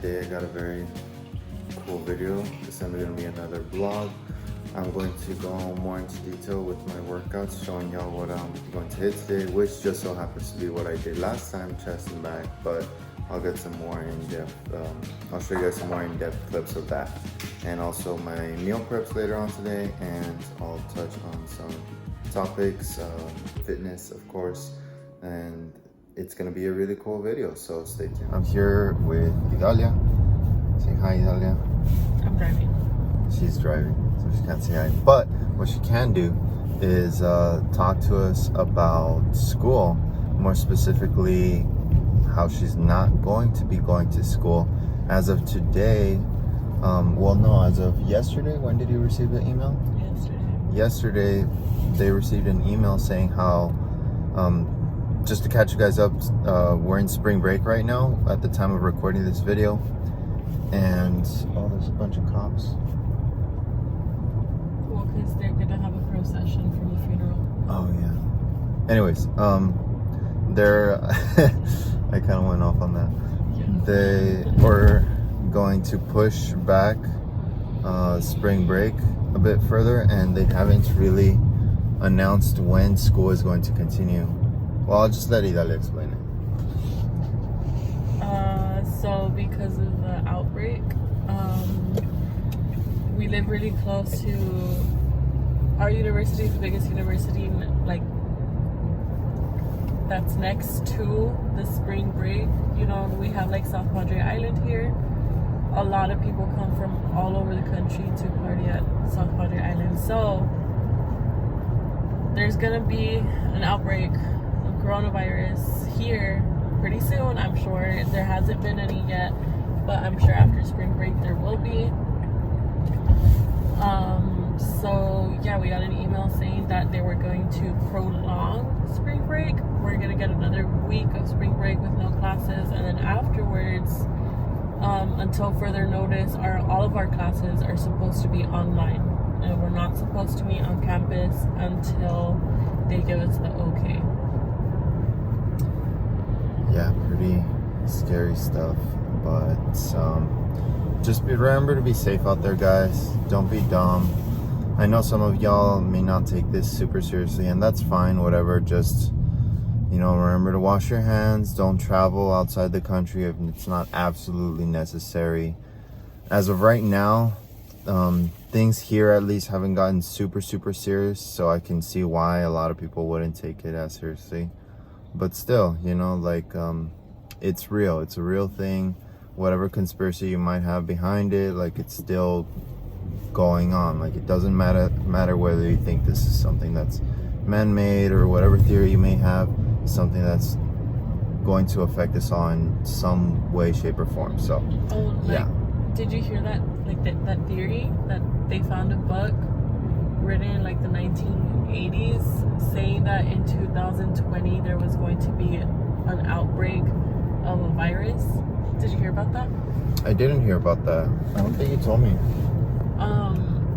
today I got a very cool video. It's gonna be another vlog. I'm going to go more into detail with my workouts, showing y'all what I'm going to hit today, which just so happens to be what I did last time, chest and back, but I'll get some more in-depth, I'll show you guys some more in-depth clips of that. And also my meal preps later on today, and I'll touch on some topics, fitness of course, and it's gonna be a really cool video, so stay tuned. I'm here with Idalia. Say hi, Idalia. I'm driving. She's driving, so she can't say hi. But what she can do is talk to us about school, more specifically how she's not going to be going to school as of today. As of yesterday. When did you receive the email? Yesterday, they received an email saying how, just to catch you guys up, we're in spring break right now at the time of recording this video. And, there's a bunch of cops. Well, because they're going to have a procession from the funeral. Oh, yeah. Anyways, they're, I kind of went off on that. Yeah. They were going to push back spring break a bit further, and they haven't really announced when school is going to continue. Well, I'll just let Idalia explain it. So because of the outbreak, we live really close to our university, is the biggest university, like, that's next to the spring break. You know, we have like South Padre Island here. A lot of people come from all over the country to party at South Padre Island. So there's gonna be an outbreak of coronavirus here pretty soon, I'm sure. There hasn't been any yet, but I'm sure after spring break there will be. So yeah, we got an email saying that they were going to prolong spring break. We're gonna get another week of spring break with no classes, and then afterwards, until further notice, all of our classes are supposed to be online, and we're not supposed to meet on campus until they give us the okay. Yeah, pretty scary stuff, but just remember to be safe out there, guys. Don't be dumb. I know some of y'all may not take this super seriously, and that's fine, whatever. Just, remember to wash your hands. Don't travel outside the country if it's not absolutely necessary. As of right now, things here at least haven't gotten super serious, so I can see why a lot of people wouldn't take it as seriously. But still, it's real. It's a real thing. Whatever conspiracy you might have behind it, like, it's still going on. Like, it doesn't matter whether you think this is something that's man-made or whatever theory you may have, something that's going to affect us all in some way, shape, or form. So, yeah. Did you hear that? Like that theory that they found a book written in like the 1980s saying that in 2020 there was going to be an outbreak of a virus. Did you hear about that? I didn't hear about that. I don't think you told me.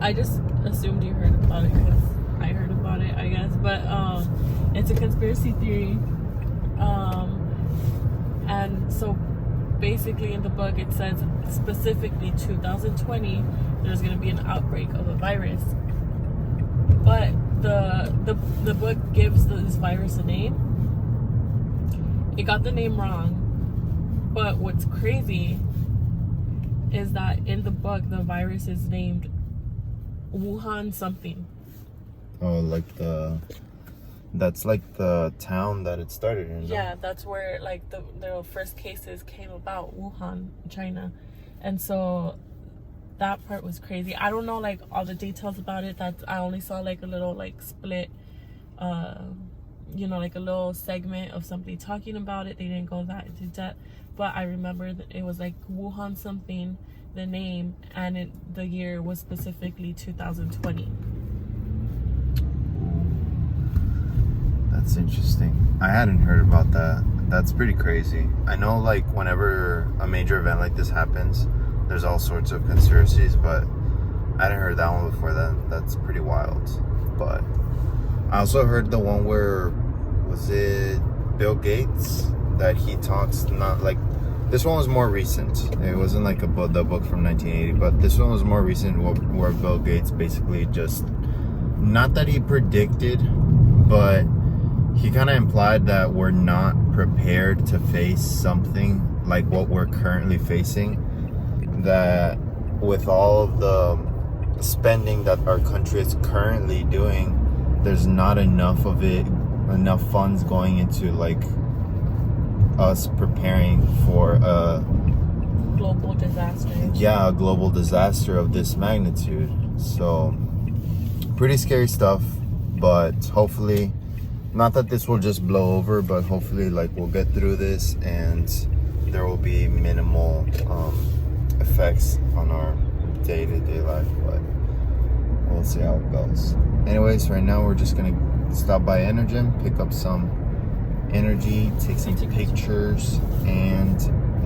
I just assumed you heard about it because I heard about it, I guess. But it's a conspiracy theory. And so basically in the book it says specifically 2020 there's going to be an outbreak of a virus. But the book gives this virus a name. It got the name wrong. But what's crazy is that in the book the virus is named Wuhan something. Oh, that's like the town that it started in. Yeah, that's where like the first cases came about, Wuhan, China. And so that part was crazy. I don't know like all the details about it. I only saw like a little like split, like a little segment of somebody talking about it. They didn't go that into depth, but I remember that it was like Wuhan something, the name, and the year was specifically 2020. That's interesting. I hadn't heard about that. That's pretty crazy. I know, like, whenever a major event like this happens, there's all sorts of conspiracies, but I hadn't heard that one before. That's pretty wild. But I also heard the one where, was it Bill Gates, that he talks not like This one was more recent. It wasn't like the book from 1980, but this one was more recent, where Bill Gates basically just, not that he predicted, but he kind of implied that we're not prepared to face something like what we're currently facing. That with all of the spending that our country is currently doing, there's not enough funds going into like us preparing for a global disaster. Yeah, a global disaster of this magnitude. So pretty scary stuff, but hopefully, not that this will just blow over, but hopefully like we'll get through this and there will be minimal effects on our day-to-day life, but we'll see how it goes. Anyways, right now we're just gonna stop by Energym, pick up some energy, take some pictures, and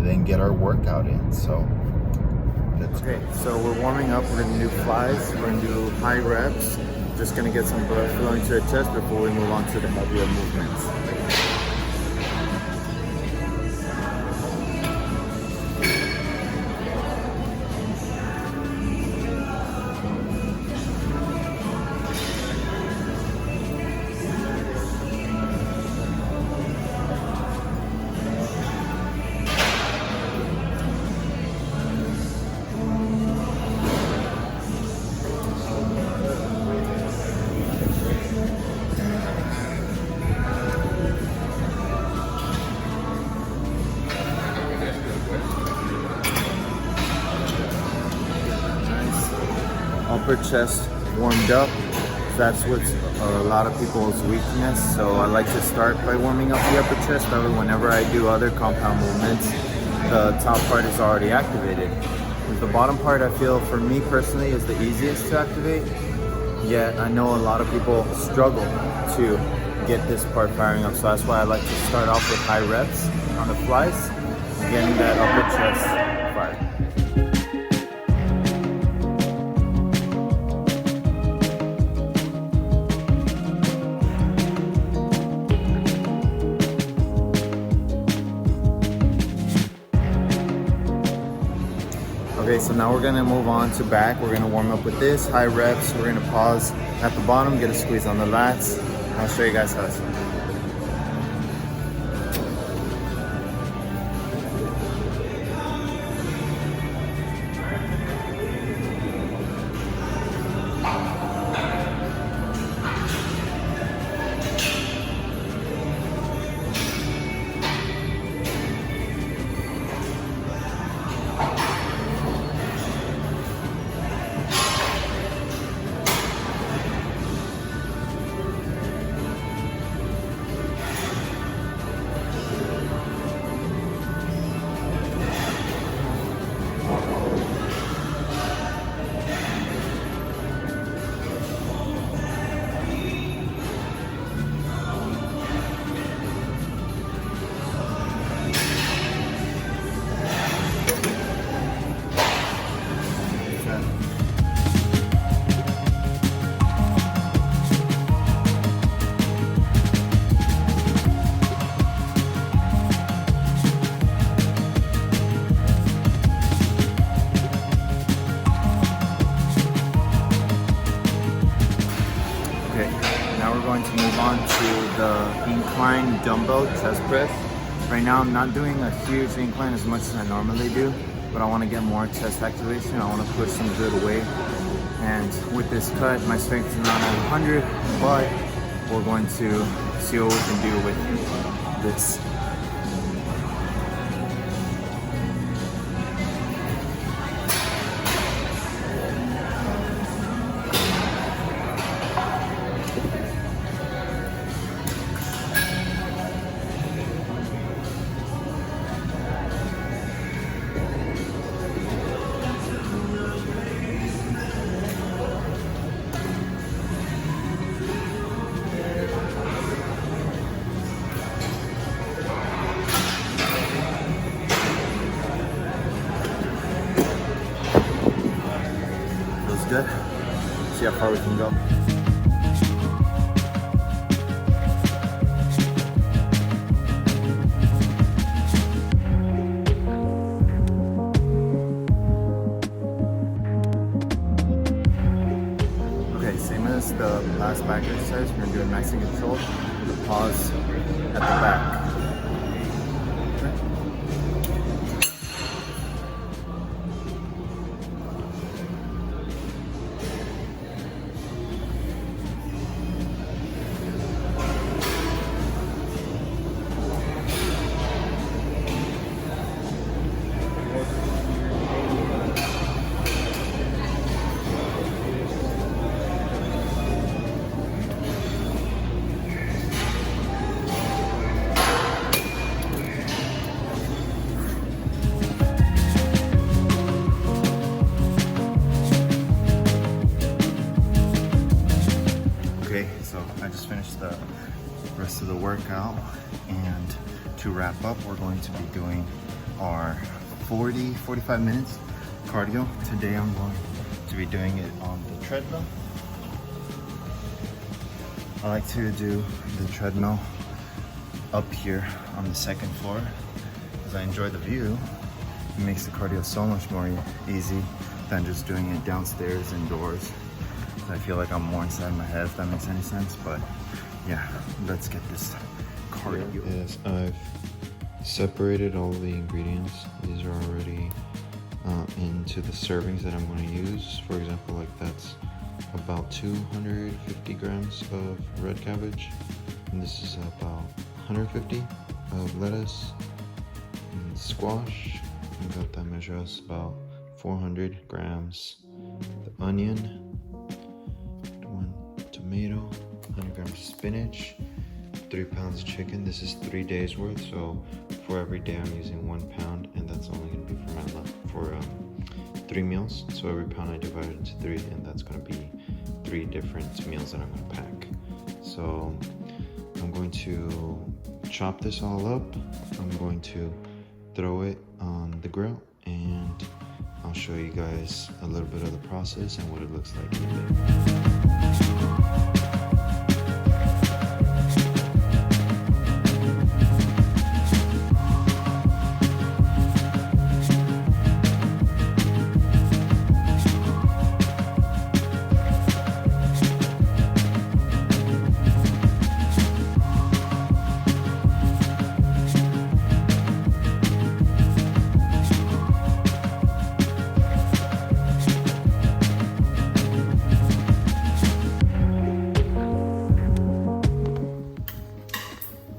then get our workout in. So okay, so we're warming up. We're gonna do flies, we're gonna do high reps, just gonna get some blood flowing to the chest before we move on to the heavier movements. Upper chest warmed up. That's what's a lot of people's weakness. So I like to start by warming up the upper chest. That way, whenever I do other compound movements, the top part is already activated. The bottom part, I feel, for me personally, is the easiest to activate. Yet I know a lot of people struggle to get this part firing up. So that's why I like to start off with high reps on the flies, getting that upper chest fired. Okay, so now we're gonna move on to back. We're gonna warm up with this, high reps. We're gonna pause at the bottom, get a squeeze on the lats. I'll show you guys how it's done. Going to move on to the incline dumbbell chest press. Right now I'm not doing a huge incline as much as I normally do, but I want to get more chest activation. I want to push some good weight, and with this cut my strength is not at 100, but we're going to see what we can do with this. Good. See how far we can go. the last back exercise. We're gonna do it nice and controlled with a pause at the back. Okay, so I just finished the rest of the workout, and to wrap up, we're going to be doing our 45 minutes cardio. Today I'm going to be doing it on the treadmill. I like to do the treadmill up here on the second floor because I enjoy the view. It makes the cardio so much more easy than just doing it downstairs indoors. I feel like I'm more inside my head, if that makes any sense. But yeah, let's get this cardio. Yes, I've separated all the ingredients. These are already into the servings that I'm going to use. For example, like that's about 250 grams of red cabbage, and this is about 150 of lettuce and squash. I got that measure as about 400 grams. The onion, 1 tomato, 100 grams of spinach, 3 pounds of chicken. This is 3 days worth, so for every day I'm using 1 pound, and that's only going to be for my lunch for 3 meals. So every pound I divide it into 3, and that's going to be 3 different meals that I'm going to pack. So I'm going to chop this all up. I'm going to throw it on the grill, and I'll show you guys a little bit of the process and what it looks like in a bit.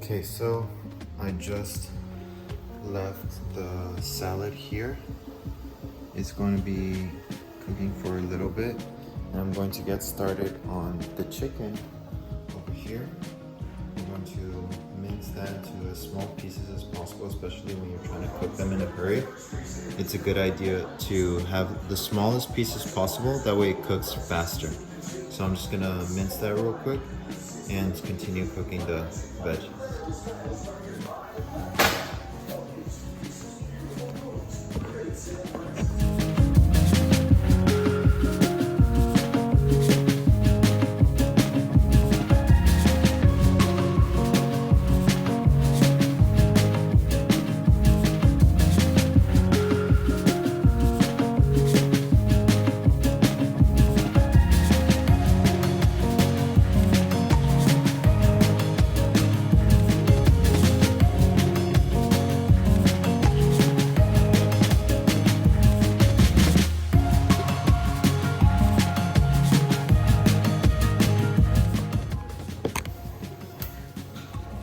Okay, so I just left the salad here. It's going to be cooking for a little bit, and I'm going to get started on the chicken over here. I'm going to mince that into as small pieces as possible, especially when you're trying to cook them in a hurry. It's a good idea to have the smallest pieces possible, that way it cooks faster. So I'm just gonna mince that real quick and continue cooking the veggies.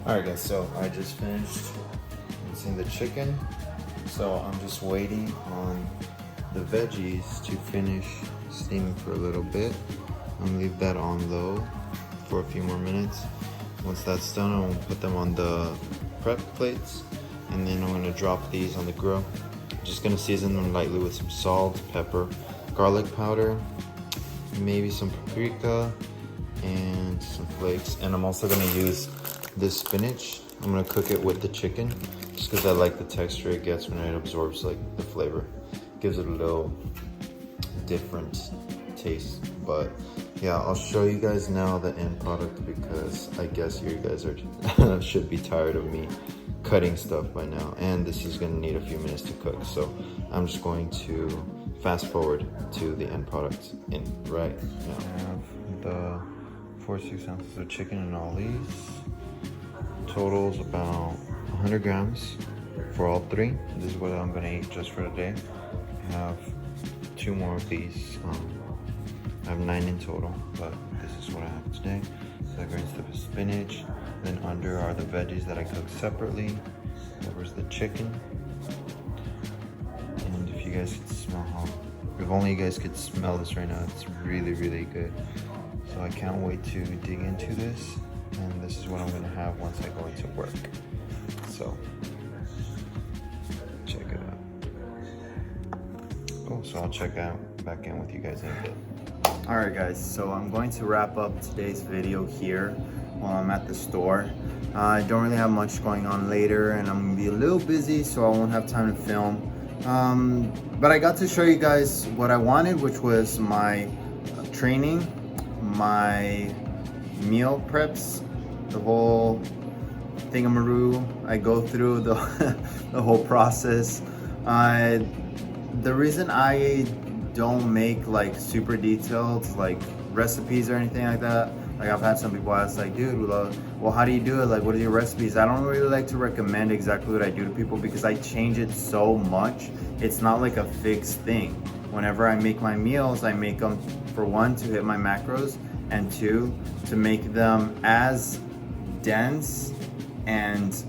Alright guys, so I just finished mincing the chicken, so I'm just waiting on the veggies to finish steaming for a little bit. I'm gonna leave that on low for a few more minutes. Once that's done, I'm gonna put them on the prep plates, and then I'm gonna drop these on the grill. I'm just gonna season them lightly with some salt, pepper, garlic powder, maybe some paprika, and some flakes. And I'm also gonna use this spinach. I'm gonna cook it with the chicken just because I like the texture it gets when it absorbs like the flavor. Gives it a little different taste. But yeah, I'll show you guys now the end product because I guess you guys are should be tired of me cutting stuff by now, and this is gonna need a few minutes to cook, so I'm just going to fast forward to the end product in right now. I have the 4 6 ounces of chicken in all these. Totals about 100 grams for all 3. This is what I'm gonna eat just for today. I have 2 more of these. I have 9 in total, but this is what I have today. So that green stuff is spinach. Then under are the veggies that I cooked separately. Over is the chicken. And if you guys could smell how, if only you guys could smell this right now, it's really, really good. So I can't wait to dig into this. And this is what I'm gonna have once I go into work. So, check it out. Oh, so I'll check back in with you guys in a bit. Alright guys, so I'm going to wrap up today's video here while I'm at the store. I don't really have much going on later and I'm going to be a little busy, so I won't have time to film. But I got to show you guys what I wanted, which was my training, my meal preps, the whole thingamaroo. I go through the, the whole process. The reason I don't make like super detailed like recipes or anything like that, like I've had some people ask like, dude, well how do you do it, like what are your recipes? I don't really like to recommend exactly what I do to people because I change it so much. It's not like a fixed thing. Whenever I make my meals, I make them for 1 to hit my macros, and 2 to make them as dense and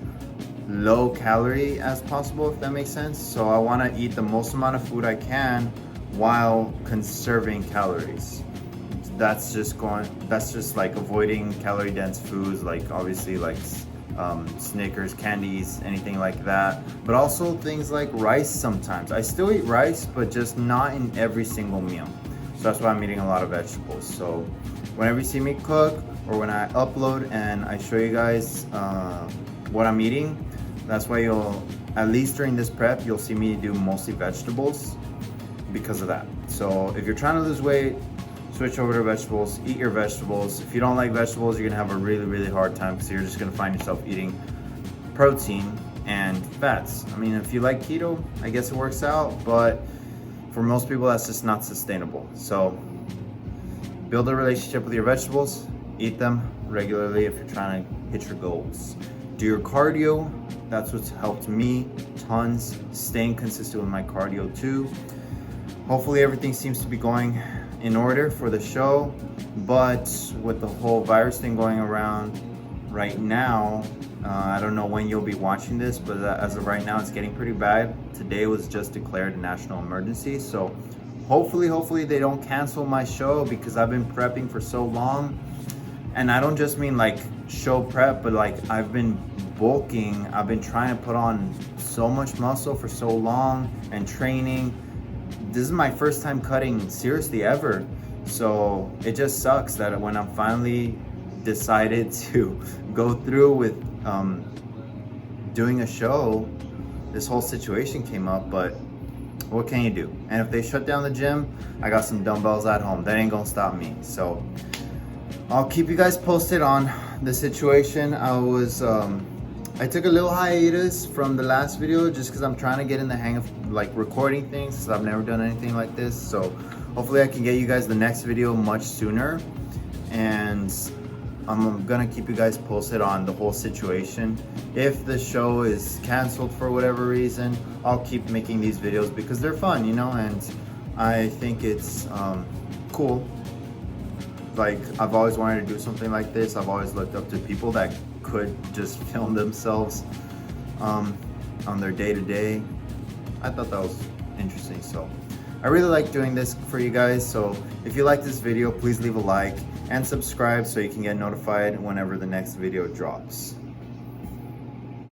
low calorie as possible, if that makes sense. So I want to eat the most amount of food I can while conserving calories. That's just like avoiding calorie dense foods, like obviously like Snickers, candies, anything like that, but also things like rice. Sometimes I still eat rice, but just not in every single meal. So that's why I'm eating a lot of vegetables. So whenever you see me cook or when I upload and I show you guys what I'm eating, that's why you'll, at least during this prep, you'll see me do mostly vegetables because of that. So if you're trying to lose weight, switch over to vegetables, eat your vegetables. If you don't like vegetables, you're gonna have a really, really hard time because you're just gonna find yourself eating protein and fats. I mean, if you like keto, I guess it works out, but for most people, that's just not sustainable. So build a relationship with your vegetables, eat them regularly if you're trying to hit your goals. Do your cardio. That's what's helped me tons, staying consistent with my cardio too. Hopefully everything seems to be going in order for the show, but with the whole virus thing going around right now, I don't know when you'll be watching this, but as of right now, it's getting pretty bad. Today was just declared a national emergency, so hopefully they don't cancel my show because I've been prepping for so long. And I don't just mean like show prep, but like I've been bulking. I've been trying to put on so much muscle for so long and training. This is my first time cutting seriously ever. So it just sucks that when I'm finally decided to go through with doing a show, this whole situation came up, but what can you do? And if they shut down the gym, I got some dumbbells at home. That ain't gonna stop me. So I'll keep you guys posted on the situation. I took a little hiatus from the last video just because I'm trying to get in the hang of like recording things, because I've never done anything like this. So hopefully I can get you guys the next video much sooner, and I'm gonna keep you guys posted on the whole situation. If the show is canceled for whatever reason, I'll keep making these videos because they're fun, you know, and I think it's cool. Like, I've always wanted to do something like this. I've always looked up to people that could just film themselves on their day-to-day. I thought that was interesting. So I really like doing this for you guys. So if you like this video, please leave a like and subscribe so you can get notified whenever the next video drops.